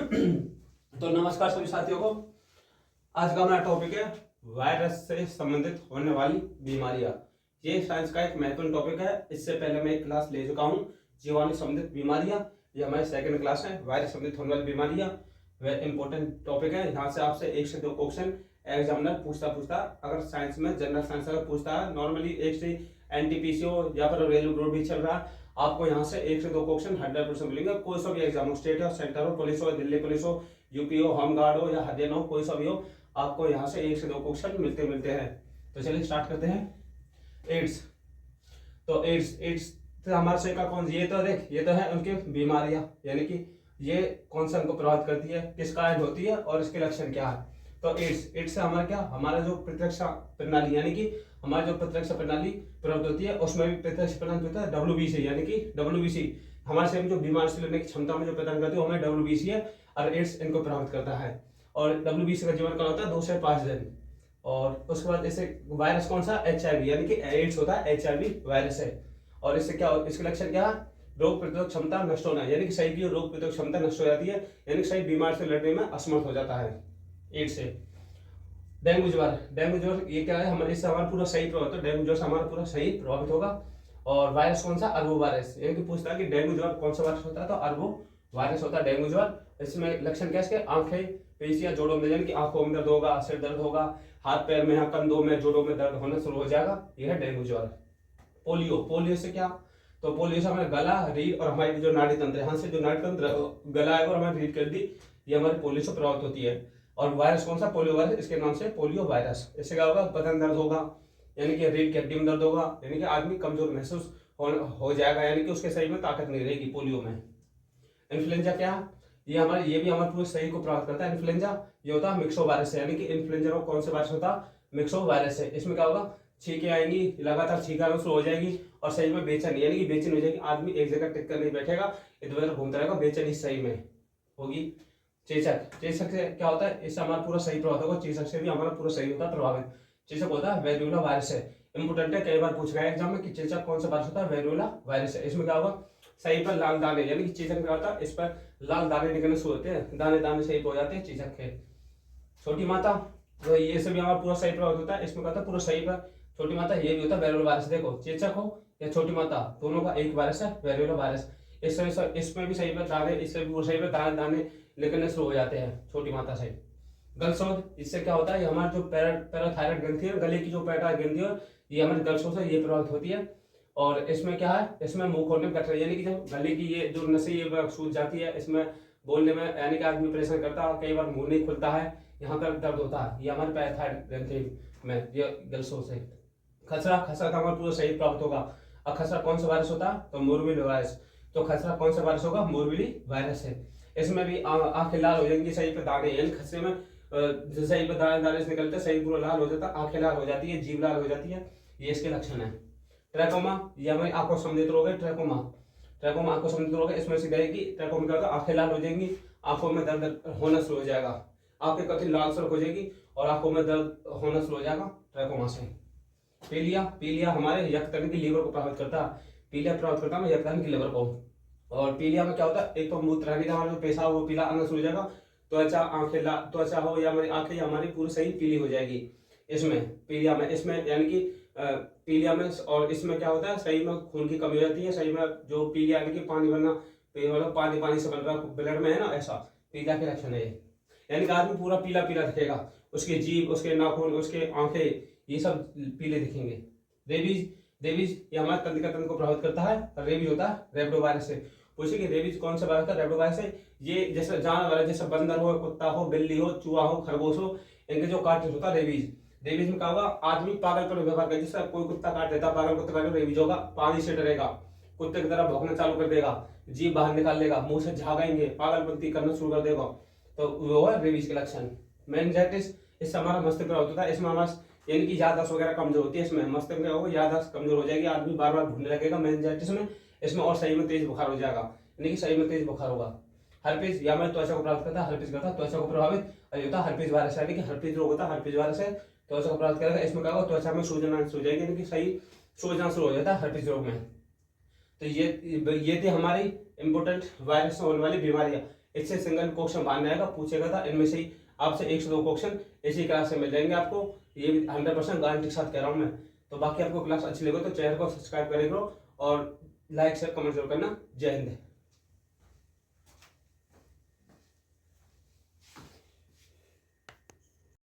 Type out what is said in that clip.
तो नमस्कार सभी साथियों को। आज का हमारा टॉपिक है वायरस से संबंधित होने वाली बीमारियां। ये साइंस का एक महत्वपूर्ण टॉपिक है। इससे पहले मैं एक क्लास ले चुका हूँ, जीवाणु संबंधित बीमारियां। ये हमारी सेकंड क्लास है, वायरस संबंधित होने वाली बीमारियां। वह इंपॉर्टेंट टॉपिक है। यहाँ से आपसे 1 से 2 क्वेश्चन एग्जामिनर पूछता अगर साइंस में जनरल साइंस अगर पूछता है, नॉर्मली एक से एनटीपीसी हो या फिर रेलवे रोड भी चल रहा है, आपको यहाँ से 1 से 2 क्वेश्चन 100% मिलेंगे। कोई सा भी एग्जाम हो, स्टेट हो, सेंटर हो, पुलिस हो, दिल्ली पुलिस हो, यूपी हो, होम गार्ड हो या हरियाणा हो, कोई सा भी हो, आपको यहाँ से 1 से 2 क्वेश्चन मिलते हैं। तो चलिए स्टार्ट करते हैं। एड्स। तो एड्स तो हमारे शरीर का कौन, ये तो है उनकी बीमारियां, यानी कि ये कौन सा उनको प्रभावित करती है, किस कारण होती है और इसके लक्षण क्या है। तो एड्स से हमारा क्या, हमारा जो प्रतिरक्षा प्रणाली, यानी कि हमारी जो प्रतिरक्षा प्रणाली प्रभावित होती है, उसमें भी प्रतिरक्षा प्रणाली होता है WBC, यानी कि WBC हमारे शरीर में जो बीमारी से लड़ने की क्षमता में जो प्रदान करती है वो हमें WBC है, और एड्स इनको प्रभावित करता है। और WBC का जीवन काल होता है 2 से 5 दिन। और उसके बाद ऐसे वायरस कौन सा, HIV, यानी कि एड्स होता है HIV वायरस है। और इससे क्या, इसके लक्षण क्या है, रोग प्रतिरोधक क्षमता नष्ट होना, यानी कि शरीर की रोग प्रतिरोधक क्षमता नष्ट हो जाती है, यानी कि शरीर बीमारी से लड़ने में असमर्थ हो जाता है एड्स से। डेंगू ज्वर ये क्या है, हमारे इससे हमारा पूरा शरीर प्रभावित होता है। डेंगू ज्वर से हमारा पूरा शरीर प्रभावित होगा। और वायरस कौन सा, अरबो वायरस, यानी कि पूछता है कि डेंगू ज्वर कौन सा वायरस होता है, तो अरबो वायरस होता है डेंगू ज्वर। इसमें लक्षण क्या है इसके, आंखें, पेशियां, जोड़ों में, यानी कि आंखों में दर्द होगा, सिर दर्द होगा, हाथ पैर में, कंधों में, जोड़ों में दर्द होना शुरू हो जाएगा, यह है डेंगू ज्वर। पोलियो से क्या, तो पोलियो से हमारे गला, रीढ़ और हमारी जो नाड़ी तंत्र है, यहाँ से जो नाड़ी तंत्र गला है और हमारी रीढ़ कर दी, ये हमारे पोलियो से प्रभावित होती है। और वायरस कौन सा, पोलियो वायरस, इसके नाम से पोलियो वायरस। इससे क्या होगा, बदन दर्द होगा, यानी कि रीढ़ की हड्डी में दर्द होगा, यानी कि आदमी कमजोर महसूस हो जाएगा, यानी कि उसके शरीर में ताकत नहीं रहेगी पोलियो में। इन्फ्लुएंजा क्या, ये भी हमारे पूरे शरीर को प्रभावित करता है। इन्फ्लुएंजा ये होता है मिक्सो वायरस है, यानी कि इन्फ्लुएंजा को कौन सा वायरस होता है, मिक्सो वायरस है। इसमें क्या होगा, छींकें आएंगी, लगातार छींका शुरू हो जाएगी और शरीर में बेचैनी, यानी कि बेचैनी हो जाएगी, आदमी एक जगह टिक कर नहीं बैठेगा, इधर उधर घूमता रहेगा, बेचैनी सही में होगी। चेचक से क्या होता है, इससे हमारा पूरा शरीर प्रभावित होगा। चेचक से भी हमारा पूरा शरीर होता है प्रभावित। चेचक होता है वेरुला वायरस है, इंपोर्टेंट है, कई बार पूछ गया एग्जाम में कि चेचक कौन सा वायरस होता है, वेरुला वायरस है। इसमें क्या होगा, शरीर पर लाल दाने, यानी कि चेचक क्या होता है, इस पर लाल दाने निकलने शुरू होते हैं, दाने दाने शरीर हो जाते हैं चेचक के। छोटी माता, तो ये से भी हमारा पूरा शरीर प्रभावित होता है। इसमें क्या होता है, पूरा शरीर पर छोटी माता, ये भी होता है वेरुला वायरस। देखो चेचक हो या छोटी माता, दोनों का एक वायरस है, वेरुला वायरस। इसमें भी शरीर पर दाने, इससे भी पूरे शरीर पर दाने दाने निकलने शुरू हो जाते हैं छोटी माता से। गलशोथ, इससे क्या होता है, ये हमारे जो पैराथायरॉइड ग्रंथि है, गले की जो पैराथायरॉइड ग्रंथि है, ये हमारे गलशोथ से ये प्रभावित होती है। और इसमें क्या है, इसमें मुंह खोलने में कठिनाई, यानी कि जब गले की ये जो नसें ये सूज जाती है, इसमें बोलने में, यानी कि आदमी परेशान करता है, कई बार मुंह नहीं खुलता है, यहाँ पर दर्द होता है, ये हमारे पैराथायरॉइड ग्रंथि में ये गलशोथ से। खसरा का हमारा पूरा शरीर प्राप्त होगा। अब खसरा कौन सा वायरस होता है, तो मोरबिली वायरस। तो खसरा कौन सा वायरस होगा, मोरबिली वायरस है। इसमें भी आंखें लाल हो जाएंगी, शरीर पे दाने, यानी खसरे में शरीर पे दाने दाने से निकलते हैं, शरीर पूरा लाल हो जाता है, आंखें लाल हो जाती है, जीभ लाल हो जाती है, ये इसके लक्षण है। ट्रैकोमा, ये हमारी आंखों संबंधित रोग है। ट्रैकोमा आंखों संबंधित रोग है। इसमें सीधा है कि ट्रैकोमा क्या होगा, आंखें लाल हो जाएंगी, आंखों में दर्द होना शुरू हो जाएगा, आंखें कथी लाल सड़क हो जाएगी और आंखों में दर्द होना शुरू हो जाएगा ट्रैकोमा से। पीलिया हमारे यकृत की लीवर को प्रभावित करता है। पीलिया प्रभावित करता है यकृत की लीवर को। और पीलिया में क्या होता है, एक तो मूत्र रहने का हमारा जो पेशाब वो पीला आना शुरू हो जाएगा, त्वचा हो या हमारी आंखें या हमारी पूरी शरीर पीली हो जाएगी। इसमें पीलिया में, इसमें यानी कि पीलिया में, और इसमें क्या होता है, शरीर में खून की कमी हो जाती है, शरीर में जो पीलिया यानी कि पानी बनना, मतलब पानी से बन रहा ब्लड में है ना, ऐसा पीलिया के लक्षण है। यानी कि आदमी पूरा पीला दिखेगा, उसकी जीभ, उसके नाखून, उसके आंखें, ये सब पीले दिखेंगे। रेबीज ये हमारे तंत्रिका को प्रभावित करता है। रेबीज होता है रेबडो वायरस से। पूछे कि रेबीज कौन सा वायरस होता है, रेबडो वायरस से। ये जैसे जानवर है, जैसे बंदर हो, कुत्ता हो, बिल्ली हो, चूहा हो, खरगोश हो, इनके जो काटने होता है रेबीज में क्या होगा, आदमी पागल पर व्यवहार करे, जैसे कोई कुत्ता काट देता, पागल कुत्ता काट, रेबीज होगा, पानी से डरेगा, कुत्ते की तरह भौंकना चालू कर देगा, जीभ बाहर निकाल लेगा, मुंह से झागेंगे, पागलपंती करना शुरू कर देगा, तो वो है रेबीज के लक्षण। मेनिंजाइटिस, इससे हमारा मस्तिष्क प्रभावित होता है। इसमें हमारा यानी कि याददाश्त वगैरह कमजोर होती है, इसमें मस्तिष्क में होगा, याददाश्त कमजोर हो जाएगी, आदमी बार बार भूलने लगेगा मेनिंजाइटिस में। इसमें और शरीर में तेज बुखार हो जाएगा, यानी कि शरीर में तेज बुखार होगा। हर्पीज या हमारी त्वचा को प्रभावित करता है, हर्पीज करता है त्वचा को प्रभावित, होता है हर्पीज वायरस, यानी कि हर्पीज रोग होता है, हर्पीज वायरस है, त्वचा को प्रभावित करेगा। इसमें क्या होगा, त्वचा में सूजन शुरू हो जाएगी, यानी कि सही सूजना शुरू हो जाता है हर्पीज रोग में। तो ये थी हमारी इंपोर्टेंट वायरस से होने वाली बीमारियां, इससे सिंगल क्वेश्चन बांधने आएगा, पूछेगा था। इनमें से ही आपसे 1 से 2 क्वेश्चन इसी क्लास से मिल जाएंगे आपको, ये 100% गारंटी के साथ कह रहा हूँ मैं। तो बाकी आपको क्लास अच्छी लगे तो चैनल को सब्सक्राइब करें करो और लाइक शेयर कमेंट जरूर करना। जय हिंद।